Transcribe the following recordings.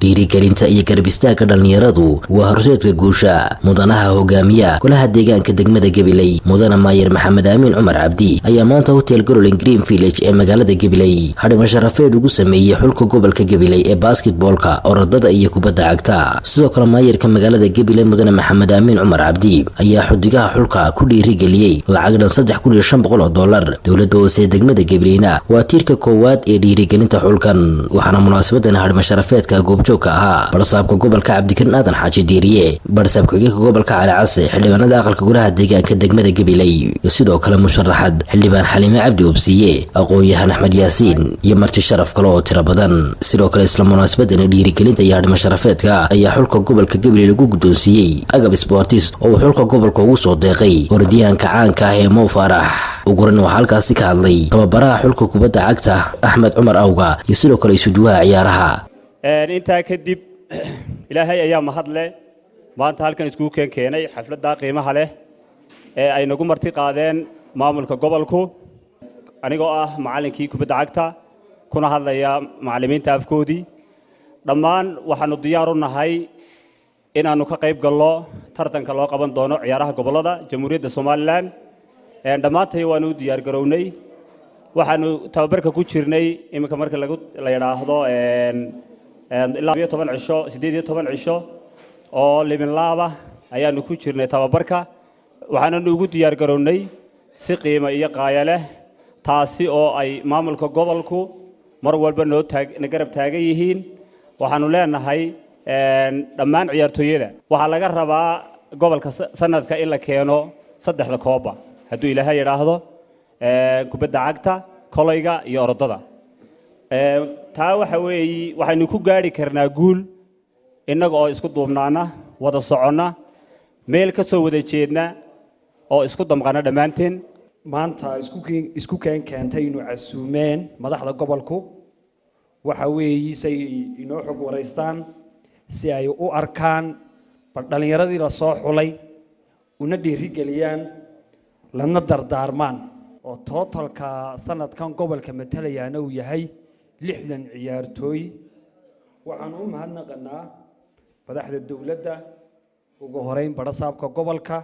dhiirigelinta iyo garab istaagga dhalinyaradu waa horseedka guusha mudanaha hogaamiya golaha deegaanka degmada Gabiley mudana Maayir Maxamed Amiin Cumar Cabdi ayaa maanta hotel Garolin Green Village ee magaalada Gabiley xarimo sharafeed ugu sameeyay xulka gobolka Gabiley ee basketballka orodada iyo kubadda cagta sidoo kale maayirka magaalada Gabiley mudana Maxamed Amiin Cumar Cabdi ayaa xudigaha xulka ku dhiirigeliyay lacag dhan $3,500 dawladda hoose degmada Gabileyna waa tiirka koowaad ee dhiirigelinta xulkan waxaana munaasabadan xarimo sharafeedka goobjoogka ahaa barsaabka gobolka Cabdikarin Aadan Xaaji Diiriye barsaabka gobolka Cali Case xildhibaanada aqalka golaha deegaanka degmada Gabiley iyo sidoo kale musharaxad xildhibaan Xaliime Cabdi Ubsiye aqoon-yahan Axmed Yaasiin iyo marti sharaf kale oo tiro badan sidoo kale isla munaasabadan dhiirigelinta iyo xarimo sharafeedka ayaa xulka gobolka Gabiley lagu guddoonsiiyay agab sportis oo xulka gobolka ugu soo deeqay wardiyahanka caanka ah ee Mo Farax uguran waxa halkaasi ka hadlay tababaraha xulka kubadda cagta Axmed Cumar Awga iyo sidoo kale isuduwaha ciyaaraha inta kadib ilaahay ayaa mahad leh maanta halkan isku keenay xafladda qiimaha leh ee ay nagu marti qaadeen maamulka gobolku anigoo ah macallinkii kubadda cagta kuna hadlaya macallimiinta afkoodii dhammaan waxaanu diyaar u nahay inaanu ka qayb galno tartanka loo qaban doono ciyaaraha gobolada Jamhuuriyadda Soomaaliland dhammaantay waanu diyaar garownay waxaanu tababarka ku jirnay iminka marka la yiraahdo ilaa 18 cisho oo limin laaba ayaanu ku jirnay tababarka waxaanu ugu diyaar garownay si qiimo iyo qaaya leh taasi oo ay maamulka gobolku mar walba na garab taagan yihiin waxaanu leenahay dhammaan ciyaartooyada waxa laga rabaa gobolka sanadka in la keeno 3 koob hadduu Ilaahay yiraahdo kubadda cagta kolayga iyo orodada taa waxa weeye waxaynu ku gaari karnaa guul inaga oo isku duubnaana wada socona meel ka soo wada jeedna oo isku damqana dhamaanteen maanta isku keentay inuu casuumeen madaxda gobolku waxa weeye say inoo xog wareystaan si ay u arkaan dhalinyaradii la soo xulay una dhiirigeliyaan lana dardaarmaan oo totalka sanadkan gobolka matalayaana uu yahay 60 ciyaartooy waxaan u mahadnaqanaa madaxda dawladda ugu horeyn barsaabka gobolka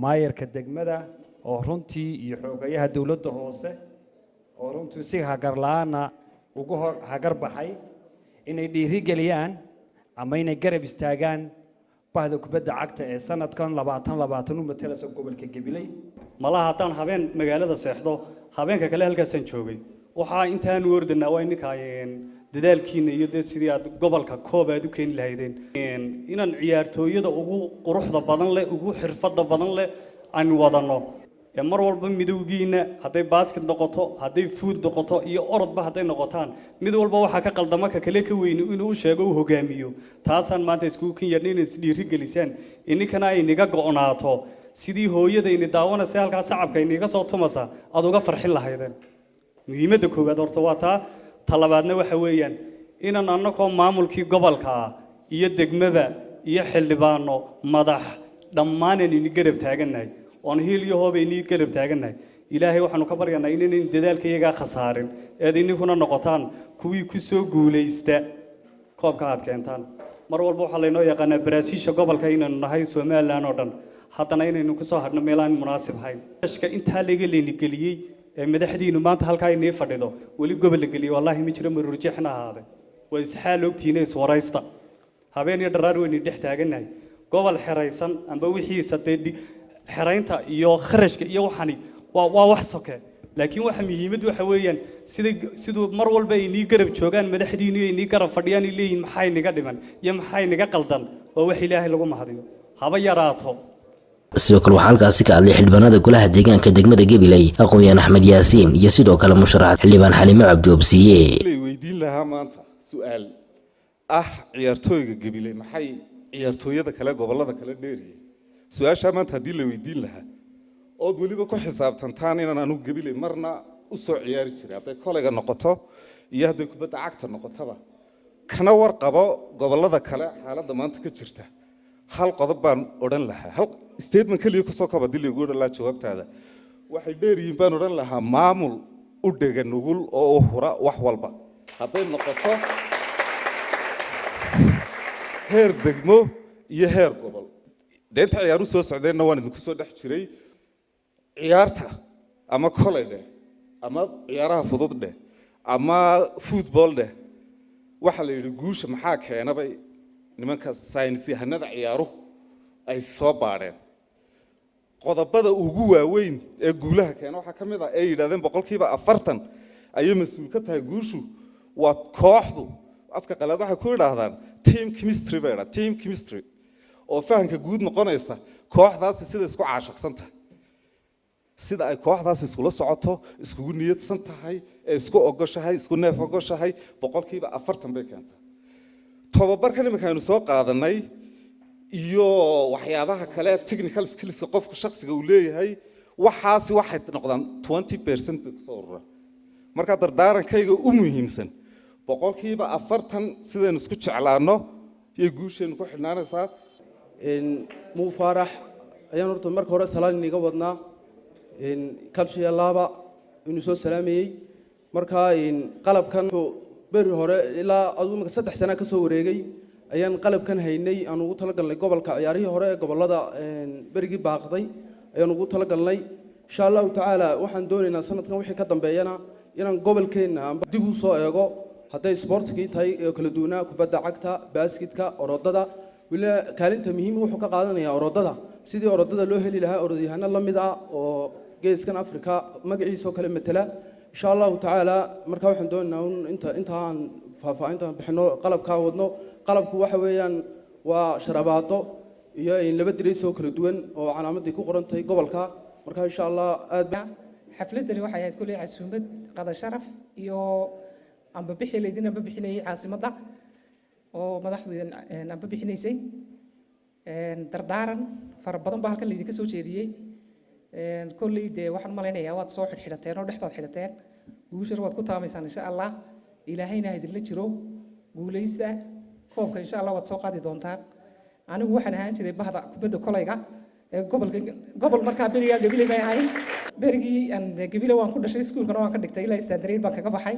maayirka degmada oo runtii iyo xogayaha dawladda hoose oo runtii si hagar la'aana ugu hagar baxay inay dhiirigeliyaan ama inay garab istaagaan bahda kubadda cagta ee sanadkan 2020 u matalaya gobolka Gabiley malaha haddaan habeen magaalada seexdo habeenka kale halkaasaan joogay waxaa intaan wardana waa inkaayeen dadaalkiina iyo sidii aad gobolka koob aad u keen lahaydeen inaan ciyaartooyada ugu quruxda badan leh ugu xirfadda badan leh aan wadano mar walba midowgiina haday basket noqoto haday food noqoto iyo orodba haday noqotaan mid walba waxa ka qaldama ka kale ka weyn inuu sheego uu hogaamiyo taasaan maanta isku keenyeen in dhiirigelisaan inkana ay niga go'naato sidii hooyadayni daawanaysa halka sacabka iniga soo tumasa aad uga farxin lahaydeen muhiimadda koowaad horta waa talabaadna waxa weeyaan inaan annagoo maamulkii gobolka iyo degmada iyo xildhibaano madax dhammaan in garab taaganahay on heel iyo hoob in garab taaganahay ilaahay waxaanu ka baryanaa in dadaalka iyaga khasaarin ee idinkuna noqotaan kuwii ku soo guuleysta koobka aad keentaan mar walba waxa laynoo yaqaanaa baraasiisha gobolka inaan nahay Soomaaliland oo dhan haddana inaynu ku soo hadhno meelaan munaasib ahayn dadka inta laga leenigeliyay madaxdiinu maanta halka ay neef fadhido wali gobol la galiyo wallahi ma jiro marurjixna ahaade way isxaal ogtiinay iswaraysta habeen iyo dharaar weyn dhex taaganahay gobol xiraysan amba wixii sadeed xiraynta iyo kharashka iyo waxani waa wax soke laakiin waxa muhiimad waxa weeyaan sidoo mar walba ay nii garab joogan madaxdiinu ay nii garab fadhiyaan leeyihiin maxay niga dhiman iyo maxay niga qaldan oo wax Ilaahay lagu mahadiyo haba yaraato sidoo kale waxaa halkaasi ka hadlay xildhibaanada golaha deegaanka degmada Gabiley aqoon-yahan Axmed Yaasiin iyo sidoo kale musharax xildhibaan Xaliime Cabdi Ubsiye weydiin lahaa maanta su'aal ciyaartooyga Gabiley maxay ciyaartooyada kale gobolada kale dheeriyay su'aasha maanta hadii la weydiin lahaa oo waliba ku xisaabtantaan inaan anigu Gabiley marna u soo ciyaari jiray haday kolayga noqoto iyo haday kubadda cagta noqotaba kana warqabo gobolada kale xaaladda maanta ka jirta hal qodob baan oran lahaa hal statement kaliya ku soo kaba diliga ugu dhalaa jawaabtaada waxay dheeriyiin baan oran lahaa maamul u dhagan nugul oo hura wax walba haday noqoto heer degmo iyo heer gobol deenta ciyaaru soo socdeenna waan idinku soo dhex jiray ciyaarta ama college ama ciyaaraha fudud dheh ama football dheh waxa la yiri guusha maxaa keenay nimanka science yahanada ciyaaru ay soo baadheen qodobada ugu waaweyn ee guulaha keena waxa kamid ah ay yiraahdeen 40% ayay mas'uul ka tahay guushu waa kooxdu afka qalaad waxa ku yiraahdaan team chemistry oo fahanka guud noqonaysa kooxdaas sida isku caashaqsanta sida ay kooxdaas isku socoto isku niyadsan tahay isku ogoshahay isku neef ogoshahay 40% bay keenta tababarkan imikaanu soo qaadanay iyo waxyaabaha kale technical skills qofku shakhsiga uu leeyahay waxaasi waxay noqdaan 20% bay soo urura marka dardaarankayga u muhiimsan 40% sideen isku jeclaano iyo guusheen ku xidhnaanaysaa muu faarax ayaan horta marka hore salaan iniga wadnaa kalshiya laaba inuu soo salaamayay marka qalabkan beri hore ilaa aduu 3 sano ka soo wareegay ayaan qalabkan haynay aan ugu talagalnay gobolka ciyaarihii hore ee gobolada berigii baaqday ayaan ugu talagalnay insha Allah taala waxaan doonaynaa sanadkan wixii ka dambeeyana inaan gobolkeena dib u soo eego haday sportski tahay kala duwanaa kubadda cagta basketka orodada wila kaalinta muhiim wuxuu ka qaadanayaa orodada sidii orodada loo heli lahaa orodiyahana la mid ah oo geeskan Afrika magaciisa kale matala insha Allah taala marka waxaan doonaynaa inta aan faafahinta bixino qalabka wadno qalabku waxa weeyaan waa sharabaado iyo in laba direys oo kala duwan oo calaamadii ku qoran tahay gobolka marka insha Allah aad xafladani waxay ahayd kulli casuumad qada sharaf iyo amba bixinayeen amba bixinayay caasimadda oo madaxdu amba bixinaysay dardaaran far badan baa halkan leedii ka soo jeediyay kulli de waxaan maleynayaa waad soo xidhxidhateen oo dhexdaad xidhateen guushar waad ku taamaysaan insha Allah ilaahayna idin la jiro guuleysta koobka insha Allah waad soo qaadi doontaan anigu waxaan ahaan jiray bahda kubadda kolayga ee gobol markaa beriga Gabiley bay ahayn berigii aan Gabiley waan ku dhashay iskuulkana waan ka dhigtay ilaa standard baan kaga baxay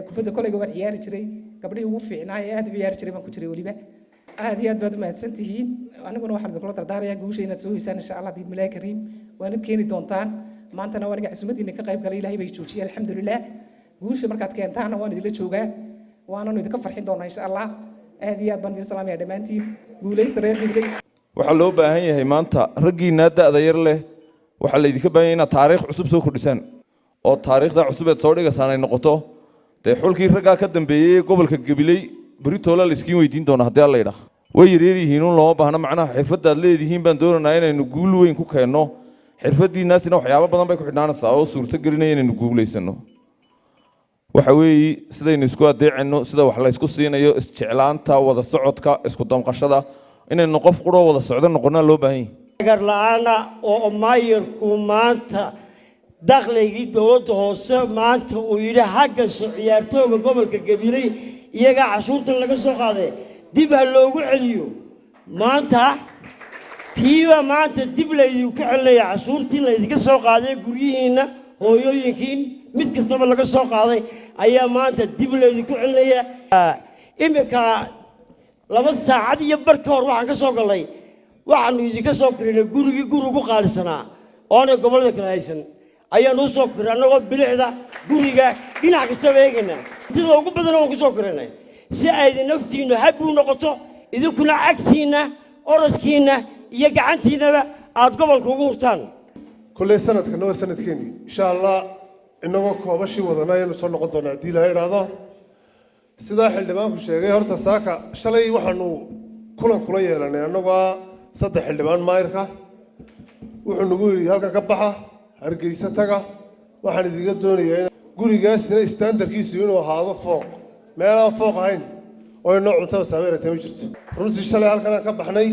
kubadda kolayga waan ciyaari jiray gabdhihii ugu fiicnaa ee aad u ciyaari jiray baan ku jiray waliba aad iyo aad baad u mahadsantihiin aniguna waxaan idin kula dardaarayaa guusha inaad soo heysaan insha Allah biidmilaahi kariim waanad keeni doontaan maantana waan iga casuumadiina ka qayb galay ilaahay bay joojiyay alxamdulillah guusha markaad keentaana waan idinla joogaa waananu idinka farxin doonaa insha Allah aad iyo aad baan idin salaamayaa dhammaantiin guuleysta reer Gabiley waxaa loo baahan yahay maanta raggiina da'da yar leh waxaa la idinka baahan yahay inaad taariikh cusub soo kordhisaan oo taariikhda cusub ee soo dhigasaan ay noqoto de xulkii ragga ka dambeeyay gobolka Gabiley Britoola la iskiin weydiin doona haddii alla yiraahdo way yareerihiin oo loo baahna macnaha xirfadaad leedihiin baan doonaynaa inaynu guul weyn ku keenno xirfadiinaasina waxyaabo badan bay ku xidhnaanaysaa oo suurto gelinaya inaynu guuleysano waxa weeye sidaynu isku adeecino sida wax la isku siinayo isjeclaanta wada socodka isku damqashada inaynu qof quro wada socdo noqonaa loo baahan yahay gar la'aana oo maayirku maanta dakhligii dowladda hoose maanta uu yidhi xagga ciyaartooyga gobolka Gabiley iyaga cashuurta laga soo qaaday dib ha loogu celiyo maanta tiiba maanta dib laydinku celinaya cashuurtii laydinka soo qaaday guryihiina hooyooyinkiin mid kastaba laga soo qaaday ayaa maanta dib laydinku celinaya imika 2 saacad iyo bar ka hor waxaan ka soo galay waxaanu idinka soo kirinay gurigii gurigu qaalisanaa oona gobolada kala haysan ayaan u soo kiray annagoo bilicda guriga dhinac kastaba eegayna sida ugu badan oo ku soo kirinay si ay naftiinu hab u noqoto idinkuna cagsiina oroskiina iyo gacantiinaba aad gobolka ugu hurtaan kullee sanadkan waa sanadkeeni insha Allah inagoo koobashi wadana aynu soo noqon doonaa hadii la yiraahdo sida xildhibaanku sheegay horta saaka shalay waxaanu kulan kula yeelanay annagoo 3 xildhibaan maayirka wuxuu nagu yiri halka ka baxa Hargeysa taga waxaan idiga doonayaa gurigaasina standardkiisu inuu ahaado fooq meel aan fooq ahayn oo inoo cuntada saameeyay ma jirto runtii shalay halkan ka baxnay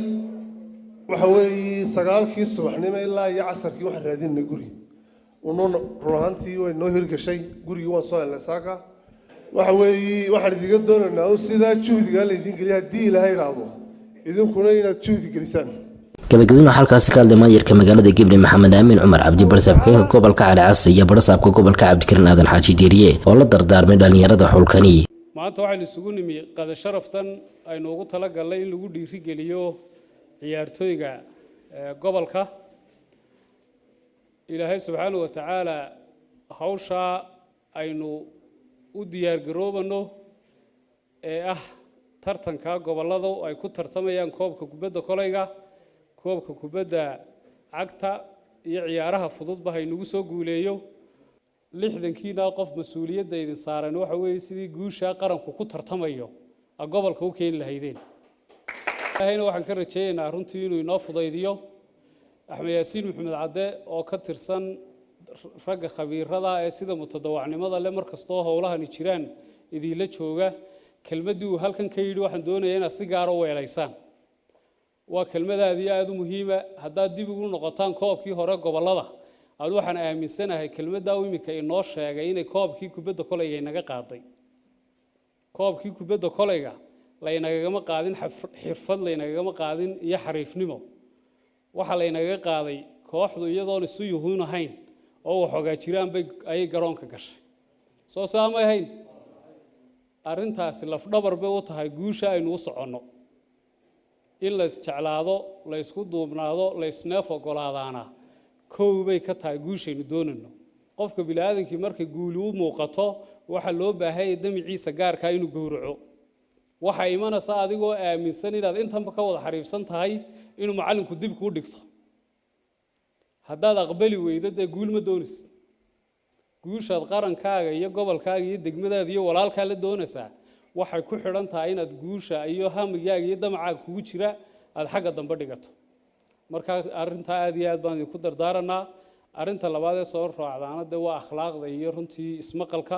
waxa weeye 9kii subaxnimo ilaa iyo casarkii waxaan raadinay guri ruuxantii way noo hirgashay gurigii waan soo helnay saaka waxa weeye waxaan idiga doonaynaa sida juhdiga la idin geliyo hadii Ilaahay raado idinkuna inaad juhdi gelisaan gabagabadii halkaas ka hadlay maayirka magaalada Gabiley Maxamed Aamin Cumar Cabdi barsaabka gobolka Cali Cas iyo barsaabka gobolka Cabdikariin Aadan Xaaji Diiriye oo la dardaarmay dhalinyarada xulkani maanta waxaan isugu nimi qada sharaftan aynu ugu talagalnay in lagu dhiirigeliyo ciyaartooyga gobolka ilaahay subxaanahu wa tacaala hawsha aynu u diyaar garoobano ee tartanka gobolada ay ku tartamayaan koobka kubadda kolayga koobka kubadda cagta iyo ciyaaraha fududba haynugu soo guuleeyo 60kiina qof mas'uuliyadda idin saaran waxa weeye sidii guusha qaranku ku tartamayo gobolka u keen lahaydeen ahayna waxaan ka rajaynaynaa runtii inuu inoo fudaydiyo axmed yaasiin maxamed cadde oo ka tirsan ragga khabiirada ee sida mutadawacnimada leh markastoo howlahani jiraan idinla jooga kelmadii uu halkan ka yidhi waxaan doonayaa inaad si gaar ah u weelaysaan waa kelmadaadii aad u muhiima haddaad dib ugu noqotaan koobkii hore gobolada aad waxaan aaminsanahay kelmaddaa imika inoo sheegay inay koobkii kubadda kolayga inaga qaaday koobkii kubadda kolayga laynagagama qaadin xirfad laynagagama qaadin iyo xariifnimo waxaa laynaga qaaday kooxdu iyadoon isu yuhuun ahayn oo waxoogaa jiraan ayay garoonka gashay soo saamay ahayn arrintaasi lafdhabar bay u tahay guusha aynu u soconno in la isjeclaado la isku duubnaado la isneef ogolaadaana kow bay ka tahay guushaynu doonayno qofka bini'aadankii markay guuli u muuqato waxaa loo baahan yahay damiciisa gaarkaa inuu gowraco waxaa imanaysa adigoo aaminsan inaad intanba ka wada xariifsan tahay inuu macallinku dib kuu dhigto haddaad aqbali weydo dee guul ma doonaysid guushaad qarankaaga iyo gobolkaaga iyo degmadaada iyo walaalkaa la doonaysaa waxay ku xidhan tahay inaad guusha iyo hamigaaga iyo damacaaga kugu jira aad xagga dambe dhigato markaa arrintaa aad iyo aad baan idinku dardaaranaa arrinta labaad ee soo raacdaana dee waa akhlaaqda iyo runtii ismaqalka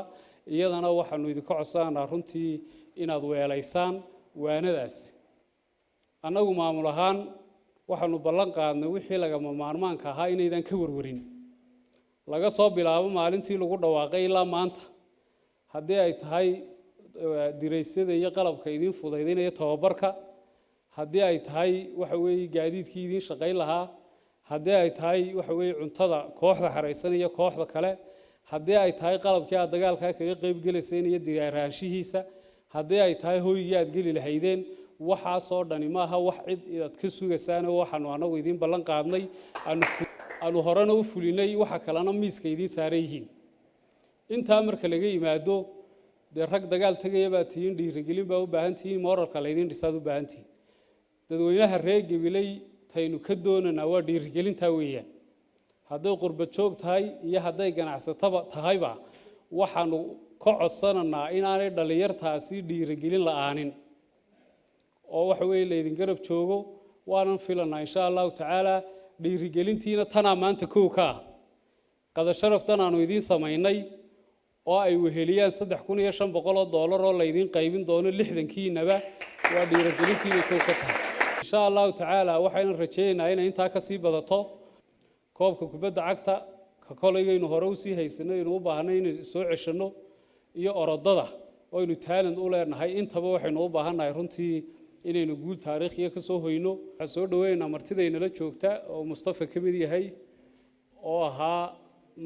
iyadana waxaanu idinka codsananaa runtii inaad weelaysaan waanadaasi annagu maamul ahaan waxaanu ballan qaadnay wixii lagama maarmaanka ahaa inaydan ka warwarin laga soo bilaabo maalintii lagu dhawaaqay ilaa maanta haddii ay tahay diraysyada iyo qalabka idin fudaydinaya tababarka haddii ay tahay waxa weeye gaadiidkii idin shaqayn lahaa haddii ay tahay waxa weeye cuntada kooxda xaraysanaya kooxda kale haddii ay tahay qalabkii aad dagaalkaa kaga qayb gelayseen iyo diyaaraanshihiisa haddii ay tahay hooygii aad geli lahaydeen waxaasoo dhani maaha wax cid inaad ka sugaysaan waxaanu anagu idin ballan qaadnay aanu horena u fulinay waxa kalena miiska idin saaran yihiin intaa marka laga yimaado dee rag dagaal tegaya baa tihiin dhiirigelin baa u baahan tihiin moralka laydin dhisaad u baahan tihiin dadweynaha reer gabiley taynu ka doonanaa waa dhiirigelintaa weeyaan hadday qurba joog tahay iyo hadday ganacsataba tahayba waxaanu ka codsananaa inaanay dhallinyartaasi dhiirigelin la'aanin oo waxa weeye laydin garab joogo waanan filanaa insha allahu tacaala dhiirigelintiina tanaa maanta kow ka ah qada sharaftan aanu idiin samaynay oo ay weheliyaan $3,500 oo laydin qaybin doono 60kiinaba waa dhiirigelintiina kow ka tahay insha allahu tacaala waxaynu rajaynaynaa inay intaa ka sii badato koobka kubadda cagta ka kolayaynu hore u sii haysanay inuu u baahnay inaynu soo ceshano iyo orodada oo aynu talent u leenahay intaba waxaynu u baahannahay runtii inaynu guul taariikhiya ka soo hoyno waxaan soo dhaweynaa martidaynala joogta oo mustafa ka mid yahay oo ahaa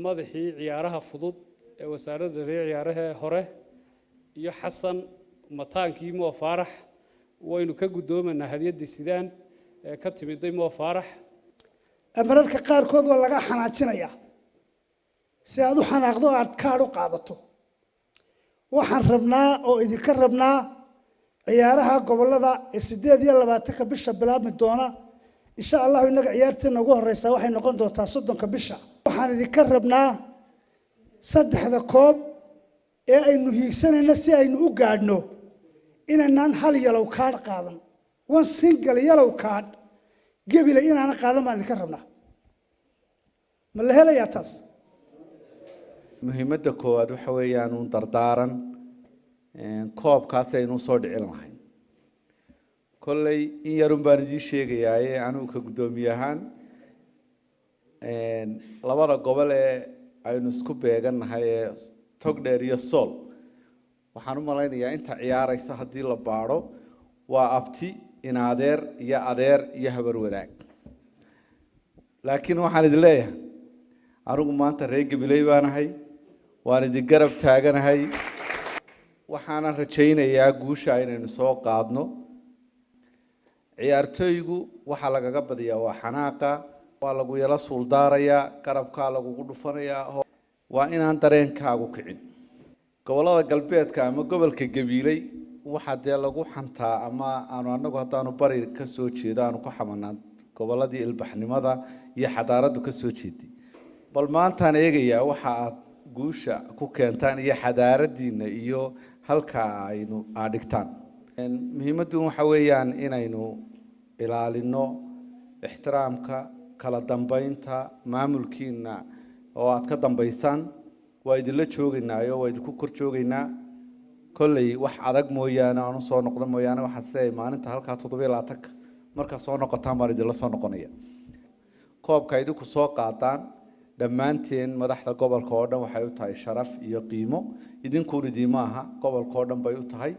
madaxii ciyaaraha fudud ee wasaaradda ciyaaraha hore iyo xasan mataankii Mo Faarax waynu ka gudoomanaa hadiyadii sidaan ee ka timiday Mo Faarax mararka qaarkood waa laga xanaajinaya si aad u xanaaqdo aad kaad u qaadato waxaan rabnaa oo idinka rabnaa ciyaaraha gobolada ee 28 bisha bilaabmi doona insha Allah inaga ciyaarteena ugu horeysa waxay noqon doontaa 30 bisha waxaan idinka rabnaa saddexda koob ee aynu hiigsanayna si aynu u gaadhno inaan hal yellow card qaadan one single yellow card gabilay inaan qaadan baan idinka rabnaa ma la helayaa taas muhiimadda koowaad waxa weeyaan uu dardaaran koobkaas aynu soo dhicin lahayn kolley in yarun baan idin sheegayaa anigu ka gudoomiyahan labada gobol ee aynu isku beeganahay ee Togdheer iyo Sool waxaan u malaynayaa inta ciyaaraysa hadii la baaro waa abti in adeer iyo habar wadaag laakiin waxaan idin leeyahay anigu maanta reer Gabiley baan ahay waan idin garab taaganahay waxaanan rajaynayaa guusha inaynu soo qaadno ciyaartooygu waxaa lagaga badiyaa waa xanaaqa waa lagu yala suuldaarayaa garabkaa lagugu dhufanayaa waa inaan dareenkaagu kicin gobolada galbeedka ama gobolka gabiiley waxaa dee lagu xantaa ama aanu anagu haddaanu bari ka soo jeedo aanu ku xamanaan goboladii ilbaxnimada iyo xadaaradu ka soo jeeday bal maantaan eegayaa waxa aad guusha ku keentaan iyo xadaaradiina iyo halka aynu aadhigtaan muhiimaddu waxa weeyaan inaynu ilaalino ixtiraamka kala dambeynta maamulkiina oo aad ka dambeysaan waa idinla joogaynaayo waa idinku kor joogaynaa kolley wax adag mooyaane aanu soo noqdo mooyaane waxaa siday maalinta halkaa 27 marka soo noqotaan baan idinla soo noqonaya koobka idinku soo qaadaan dhammaanteen madaxda gobolka oo dhan waxay u tahay sharaf iyo qiimo idinkuun idiima aha gobolka oo dhan bay u tahay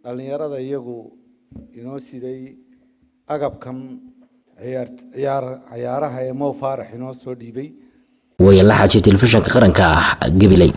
dhalinyarada iyagu inoo siday agabkan ciyaaraha ee Mo Faarax inoo soo dhiibay way la xajay telefishinka qaranka Gabiley.